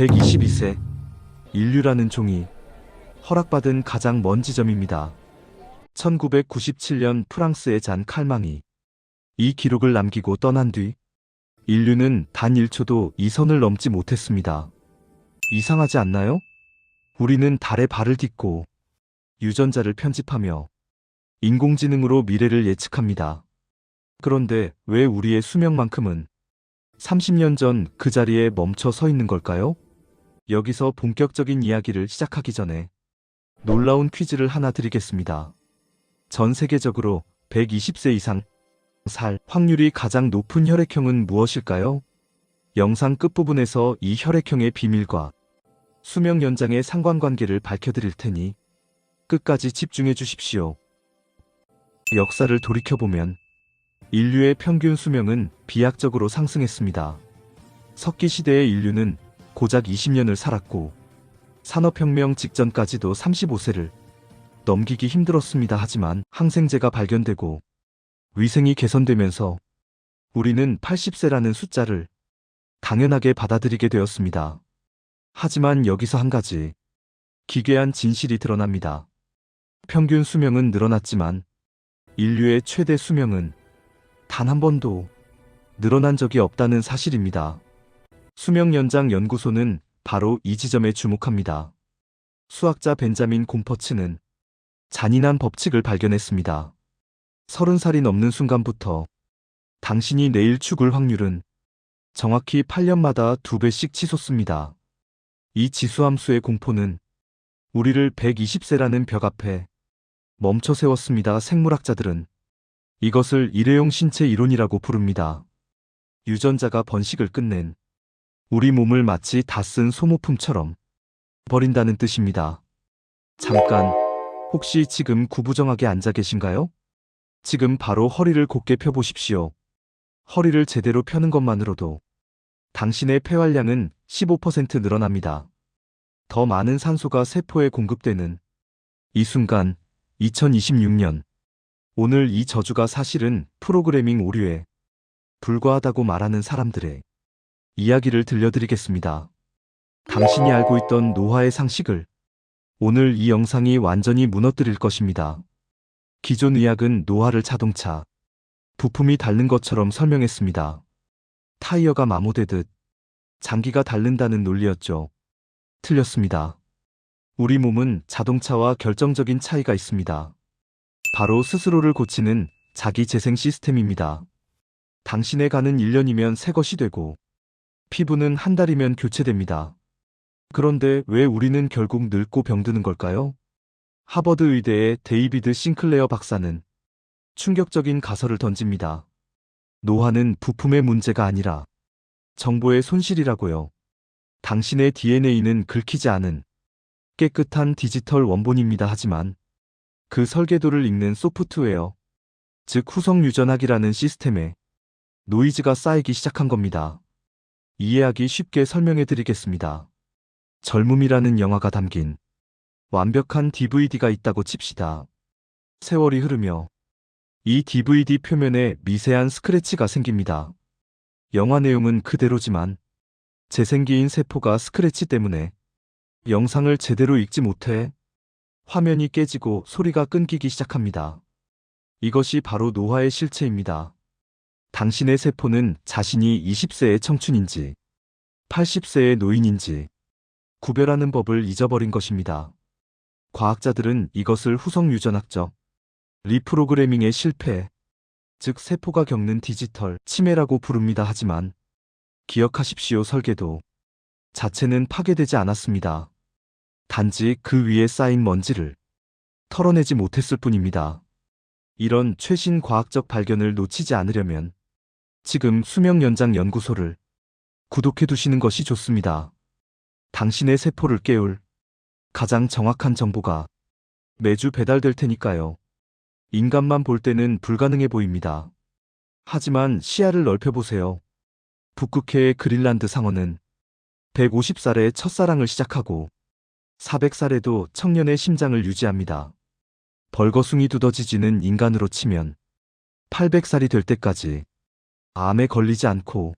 122세. 인류라는 종이 허락받은 가장 먼 지점입니다. 1997년 프랑스의 잔 칼망이 이 기록을 남기고 떠난 뒤 인류는 단 1초도 이 선을 넘지 못했습니다. 이상하지 않나요? 우리는 달에 발을 딛고 유전자를 편집하며 인공지능으로 미래를 예측합니다. 그런데 왜 우리의 수명만큼은 30년 전 그 자리에 멈춰 서 있는 걸까요? 여기서 본격적인 이야기를 시작하기 전에 놀라운 퀴즈를 하나 드리겠습니다. 전 세계적으로 120세 이상 살 확률이 가장 높은 혈액형은 무엇일까요? 영상 끝부분에서 이 혈액형의 비밀과 수명 연장의 상관관계를 밝혀드릴 테니 끝까지 집중해 주십시오. 역사를 돌이켜보면 인류의 평균 수명은 비약적으로 상승했습니다. 석기 시대의 인류는 고작 20년을 살았고 산업혁명 직전까지도 35세를 넘기기 힘들었습니다. 하지만 항생제가 발견되고 위생이 개선되면서 우리는 80세라는 숫자를 당연하게 받아들이게 되었습니다. 하지만 여기서 한 가지 기괴한 진실이 드러납니다. 평균 수명은 늘어났지만 인류의 최대 수명은 단 한 번도 늘어난 적이 없다는 사실입니다. 수명연장 연구소는 바로 이 지점에 주목합니다. 수학자 벤자민 곰퍼츠는 잔인한 법칙을 발견했습니다. 30살이 넘는 순간부터 당신이 내일 죽을 확률은 정확히 8년마다 2배씩 치솟습니다. 이 지수함수의 공포는 우리를 120세라는 벽 앞에 멈춰 세웠습니다. 생물학자들은 이것을 일회용 신체 이론이라고 부릅니다. 유전자가 번식을 끝낸 우리 몸을 마치 다 쓴 소모품처럼 버린다는 뜻입니다. 잠깐, 혹시 지금 구부정하게 앉아 계신가요? 지금 바로 허리를 곧게 펴보십시오. 허리를 제대로 펴는 것만으로도 당신의 폐활량은 15% 늘어납니다. 더 많은 산소가 세포에 공급되는 이 순간, 2026년. 오늘 이 저주가 사실은 프로그래밍 오류에 불과하다고 말하는 사람들의 이야기를 들려드리겠습니다. 당신이 알고 있던 노화의 상식을 오늘 이 영상이 완전히 무너뜨릴 것입니다. 기존 의학은 노화를 자동차, 부품이 닳는 것처럼 설명했습니다. 타이어가 마모되듯 장기가 닳는다는 논리였죠. 틀렸습니다. 우리 몸은 자동차와 결정적인 차이가 있습니다. 바로 스스로를 고치는 자기 재생 시스템입니다. 당신의 간은 1년이면 새 것이 되고 피부는 한 달이면 교체됩니다. 그런데 왜 우리는 결국 늙고 병드는 걸까요? 하버드 의대의 데이비드 싱클레어 박사는 충격적인 가설을 던집니다. 노화는 부품의 문제가 아니라 정보의 손실이라고요. 당신의 DNA는 긁히지 않은 깨끗한 디지털 원본입니다. 하지만 그 설계도를 읽는 소프트웨어, 즉 후속 유전학이라는 시스템에 노이즈가 쌓이기 시작한 겁니다. 이해하기 쉽게 설명해 드리겠습니다. 젊음이라는 영화가 담긴 완벽한 DVD가 있다고 칩시다. 세월이 흐르며 이 DVD 표면에 미세한 스크래치가 생깁니다. 영화 내용은 그대로지만 재생기인 세포가 스크래치 때문에 영상을 제대로 읽지 못해 화면이 깨지고 소리가 끊기기 시작합니다. 이것이 바로 노화의 실체입니다. 당신의 세포는 자신이 20세의 청춘인지 80세의 노인인지 구별하는 법을 잊어버린 것입니다. 과학자들은 이것을 후속 유전학적 리프로그래밍의 실패, 즉 세포가 겪는 디지털 치매라고 부릅니다. 하지만 기억하십시오. 설계도 자체는 파괴되지 않았습니다. 단지 그 위에 쌓인 먼지를 털어내지 못했을 뿐입니다. 이런 최신 과학적 발견을 놓치지 않으려면 지금 수명연장 연구소를 구독해 두시는 것이 좋습니다. 당신의 세포를 깨울 가장 정확한 정보가 매주 배달될 테니까요. 인간만 볼 때는 불가능해 보입니다. 하지만 시야를 넓혀보세요. 북극해의 그린란드 상어는 150살에 첫사랑을 시작하고 400살에도 청년의 심장을 유지합니다. 벌거숭이 두더지쥐는 인간으로 치면 800살이 될 때까지 암에 걸리지 않고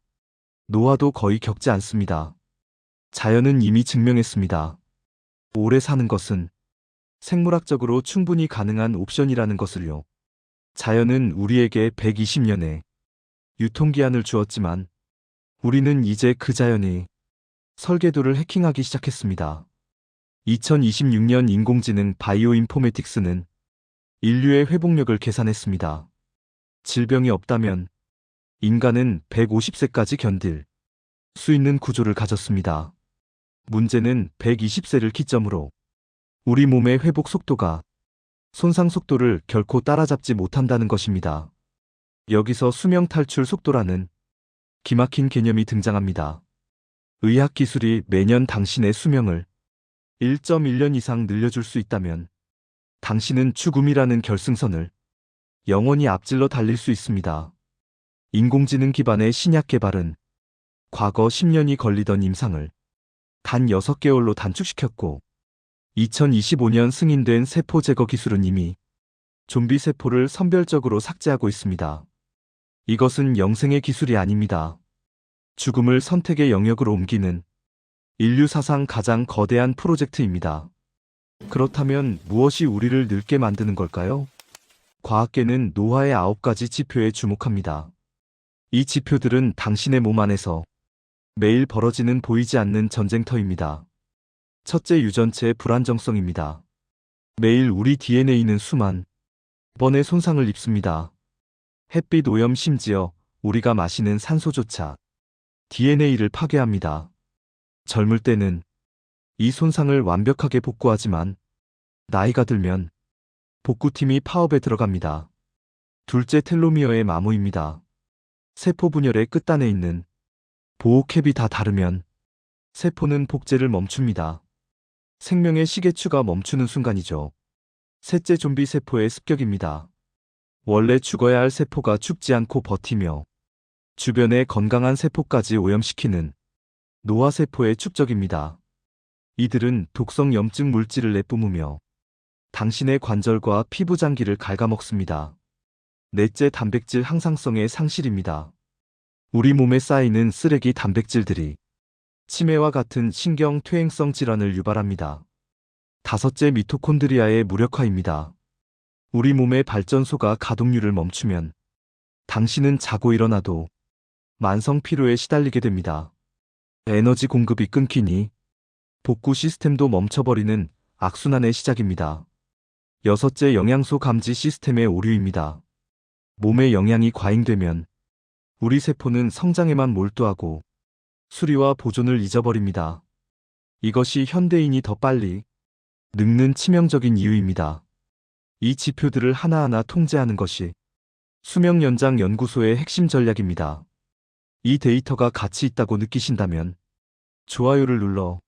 노화도 거의 겪지 않습니다. 자연은 이미 증명했습니다. 오래 사는 것은 생물학적으로 충분히 가능한 옵션이라는 것을요. 자연은 우리에게 120년의 유통기한을 주었지만 우리는 이제 그 자연이 설계도를 해킹하기 시작했습니다. 2026년 인공지능 바이오인포메틱스는 인류의 회복력을 계산했습니다. 질병이 없다면 인간은 150세까지 견딜 수 있는 구조를 가졌습니다. 문제는 120세를 기점으로 우리 몸의 회복 속도가 손상 속도를 결코 따라잡지 못한다는 것입니다. 여기서 수명 탈출 속도라는 기막힌 개념이 등장합니다. 의학 기술이 매년 당신의 수명을 1.1년 이상 늘려줄 수 있다면 당신은 죽음이라는 결승선을 영원히 앞질러 달릴 수 있습니다. 인공지능 기반의 신약 개발은 과거 10년이 걸리던 임상을 단 6개월로 단축시켰고 2025년 승인된 세포 제거 기술은 이미 좀비 세포를 선별적으로 삭제하고 있습니다. 이것은 영생의 기술이 아닙니다. 죽음을 선택의 영역으로 옮기는 인류 사상 가장 거대한 프로젝트입니다. 그렇다면 무엇이 우리를 늙게 만드는 걸까요? 과학계는 노화의 9가지 지표에 주목합니다. 이 지표들은 당신의 몸 안에서 매일 벌어지는 보이지 않는 전쟁터입니다. 첫째, 유전체 불안정성입니다. 매일 우리 DNA는 수만 번의 손상을 입습니다. 햇빛 오염, 심지어 우리가 마시는 산소조차 DNA를 파괴합니다. 젊을 때는 이 손상을 완벽하게 복구하지만 나이가 들면 복구팀이 파업에 들어갑니다. 둘째, 텔로미어의 마모입니다. 세포 분열의 끝단에 있는 보호캡이 다 닳으면 세포는 복제를 멈춥니다. 생명의 시계추가 멈추는 순간이죠. 셋째, 좀비 세포의 습격입니다. 원래 죽어야 할 세포가 죽지 않고 버티며 주변의 건강한 세포까지 오염시키는 노화세포의 축적입니다. 이들은 독성 염증 물질을 내뿜으며 당신의 관절과 피부 장기를 갉아먹습니다. 넷째, 단백질 항상성의 상실입니다. 우리 몸에 쌓이는 쓰레기 단백질들이 치매와 같은 신경 퇴행성 질환을 유발합니다. 다섯째, 미토콘드리아의 무력화입니다. 우리 몸의 발전소가 가동률을 멈추면 당신은 자고 일어나도 만성 피로에 시달리게 됩니다. 에너지 공급이 끊기니 복구 시스템도 멈춰버리는 악순환의 시작입니다. 여섯째, 영양소 감지 시스템의 오류입니다. 몸의 영양이 과잉되면 우리 세포는 성장에만 몰두하고 수리와 보존을 잊어버립니다. 이것이 현대인이 더 빨리 늙는 치명적인 이유입니다. 이 지표들을 하나하나 통제하는 것이 수명 연장 연구소의 핵심 전략입니다. 이 데이터가 가치 있다고 느끼신다면 좋아요를 눌러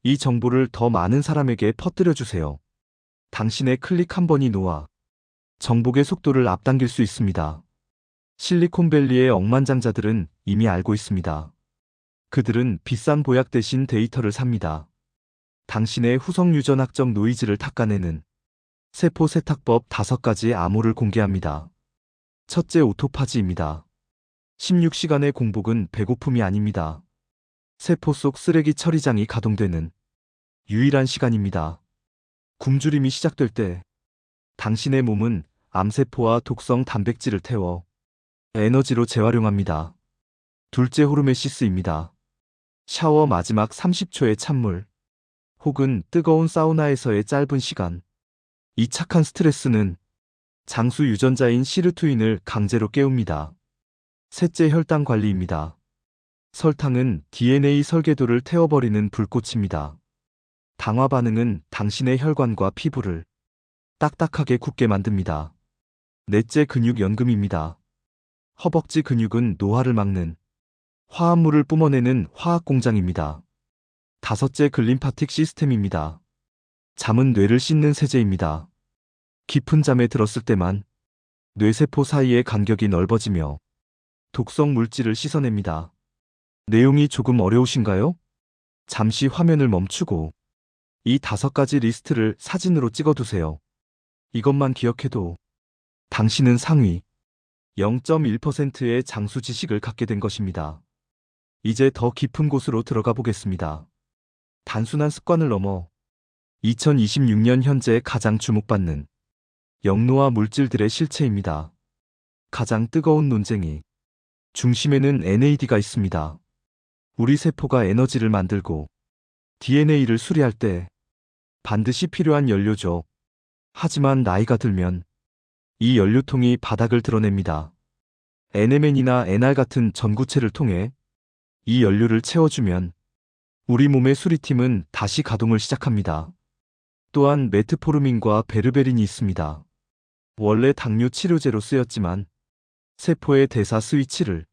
이 정보를 더 많은 사람에게 퍼뜨려 주세요. 당신의 클릭 한 번이 노화 정복의 속도를 앞당길 수 있습니다. 실리콘밸리의 억만장자들은 이미 알고 있습니다. 그들은 비싼 보약 대신 데이터를 삽니다. 당신의 후성 유전학적 노이즈를 닦아내는 세포 세탁법 5가지 암호를 공개합니다. 첫째, 오토파지입니다. 16시간의 공복은 배고픔이 아닙니다. 세포 속 쓰레기 처리장이 가동되는 유일한 시간입니다. 굶주림이 시작될 때 당신의 몸은 암세포와 독성 단백질을 태워 에너지로 재활용합니다. 둘째, 호르메시스입니다. 샤워 마지막 30초의 찬물 혹은 뜨거운 사우나에서의 짧은 시간. 이 착한 스트레스는 장수 유전자인 시르투인을 강제로 깨웁니다. 셋째, 혈당 관리입니다. 설탕은 DNA 설계도를 태워버리는 불꽃입니다. 당화 반응은 당신의 혈관과 피부를 딱딱하게 굳게 만듭니다. 넷째, 근육 연금입니다. 허벅지 근육은 노화를 막는 화합물을 뿜어내는 화학 공장입니다. 다섯째, 글림파틱 시스템입니다. 잠은 뇌를 씻는 세제입니다. 깊은 잠에 들었을 때만 뇌세포 사이의 간격이 넓어지며 독성 물질을 씻어냅니다. 내용이 조금 어려우신가요? 잠시 화면을 멈추고 이 5가지 리스트를 사진으로 찍어두세요. 이것만 기억해도 당신은 상위 0.1%의 장수 지식을 갖게 된 것입니다. 이제 더 깊은 곳으로 들어가 보겠습니다. 단순한 습관을 넘어 2026년 현재 가장 주목받는 영노화 물질들의 실체입니다. 가장 뜨거운 논쟁이 중심에는 NAD가 있습니다. 우리 세포가 에너지를 만들고 DNA를 수리할 때 반드시 필요한 연료죠. 하지만 나이가 들면 이 연료통이 바닥을 드러냅니다. NMN이나 NR 같은 전구체를 통해 이 연료를 채워주면 우리 몸의 수리팀은 다시 가동을 시작합니다. 또한 메트포르민과 베르베린이 있습니다. 원래 당뇨 치료제로 쓰였지만 세포의 대사 스위치를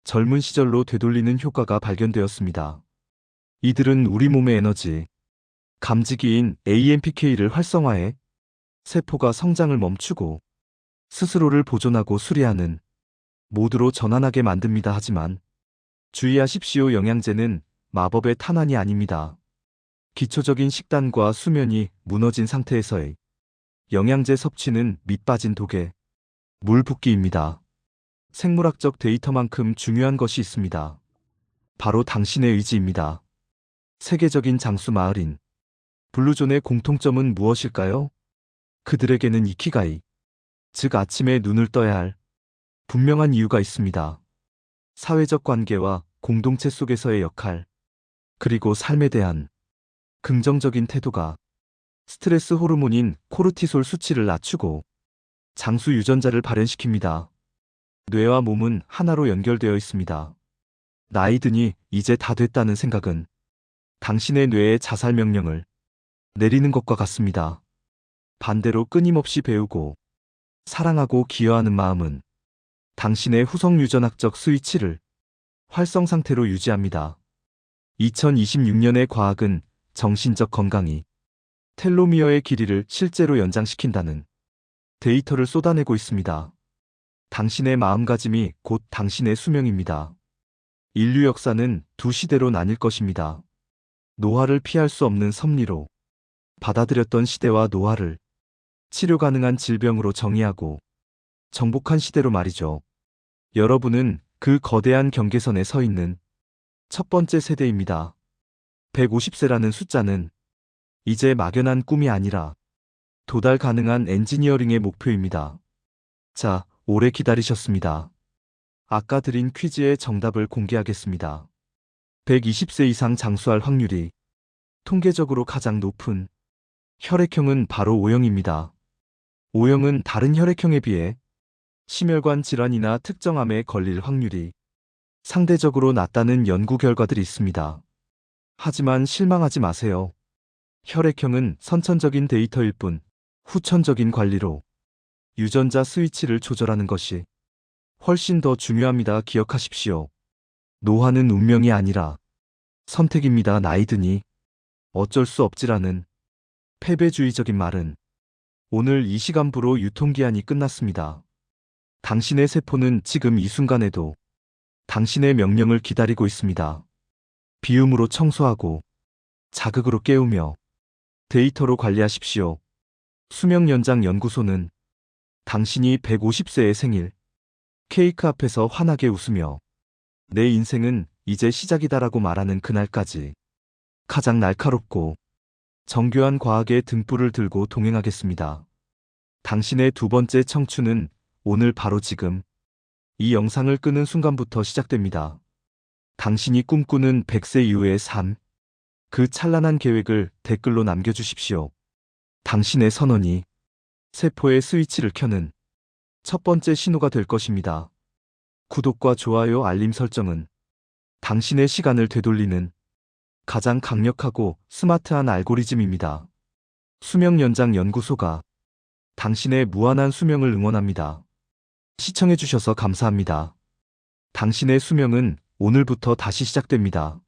젊은 시절로 되돌리는 효과가 발견되었습니다. 이들은 우리 몸의 에너지, 감지기인 AMPK를 활성화해 세포가 성장을 멈추고 스스로를 보존하고 수리하는 모드로 전환하게 만듭니다. 하지만 주의하십시오. 영양제는 마법의 탄환이 아닙니다. 기초적인 식단과 수면이 무너진 상태에서의 영양제 섭취는 밑 빠진 독에 물 붓기입니다. 생물학적 데이터만큼 중요한 것이 있습니다. 바로 당신의 의지입니다. 세계적인 장수 마을인 블루존의 공통점은 무엇일까요? 그들에게는 이키가이, 즉 아침에 눈을 떠야 할 분명한 이유가 있습니다. 사회적 관계와 공동체 속에서의 역할, 그리고 삶에 대한 긍정적인 태도가 스트레스 호르몬인 코르티솔 수치를 낮추고 장수 유전자를 발현시킵니다. 뇌와 몸은 하나로 연결되어 있습니다. 나이 드니 이제 다 됐다는 생각은 당신의 뇌에 자살 명령을 내리는 것과 같습니다. 반대로 끊임없이 배우고 사랑하고 기여하는 마음은 당신의 후성 유전학적 스위치를 활성 상태로 유지합니다. 2026년의 과학은 정신적 건강이 텔로미어의 길이를 실제로 연장시킨다는 데이터를 쏟아내고 있습니다. 당신의 마음가짐이 곧 당신의 수명입니다. 인류 역사는 두 시대로 나뉠 것입니다. 노화를 피할 수 없는 섭리로 받아들였던 시대와 노화를 치료 가능한 질병으로 정의하고 정복한 시대로 말이죠. 여러분은 그 거대한 경계선에 서 있는 첫 번째 세대입니다. 150세라는 숫자는 이제 막연한 꿈이 아니라 도달 가능한 엔지니어링의 목표입니다. 자, 오래 기다리셨습니다. 아까 드린 퀴즈의 정답을 공개하겠습니다. 120세 이상 장수할 확률이 통계적으로 가장 높은 혈액형은 바로 O형입니다. O형은 다른 혈액형에 비해 심혈관 질환이나 특정암에 걸릴 확률이 상대적으로 낮다는 연구 결과들이 있습니다. 하지만 실망하지 마세요. 혈액형은 선천적인 데이터일 뿐 후천적인 관리로 유전자 스위치를 조절하는 것이 훨씬 더 중요합니다. 기억하십시오. 노화는 운명이 아니라 선택입니다. 나이 드니 어쩔 수 없지라는 패배주의적인 말은 오늘 이 시간부로 유통기한이 끝났습니다. 당신의 세포는 지금 이 순간에도 당신의 명령을 기다리고 있습니다. 비움으로 청소하고 자극으로 깨우며 데이터로 관리하십시오. 수명연장 연구소는 당신이 150세의 생일 케이크 앞에서 환하게 웃으며 내 인생은 이제 시작이다라고 말하는 그날까지 가장 날카롭고 정교한 과학의 등불을 들고 동행하겠습니다. 당신의 두 번째 청춘은 오늘 바로 지금 이 영상을 끄는 순간부터 시작됩니다. 당신이 꿈꾸는 100세 이후의 삶, 그 찬란한 계획을 댓글로 남겨주십시오. 당신의 선언이 세포의 스위치를 켜는 첫 번째 신호가 될 것입니다. 구독과 좋아요, 알림 설정은 당신의 시간을 되돌리는 가장 강력하고 스마트한 알고리즘입니다. 수명연장 연구소가 당신의 무한한 수명을 응원합니다. 시청해주셔서 감사합니다. 당신의 수명은 오늘부터 다시 시작됩니다.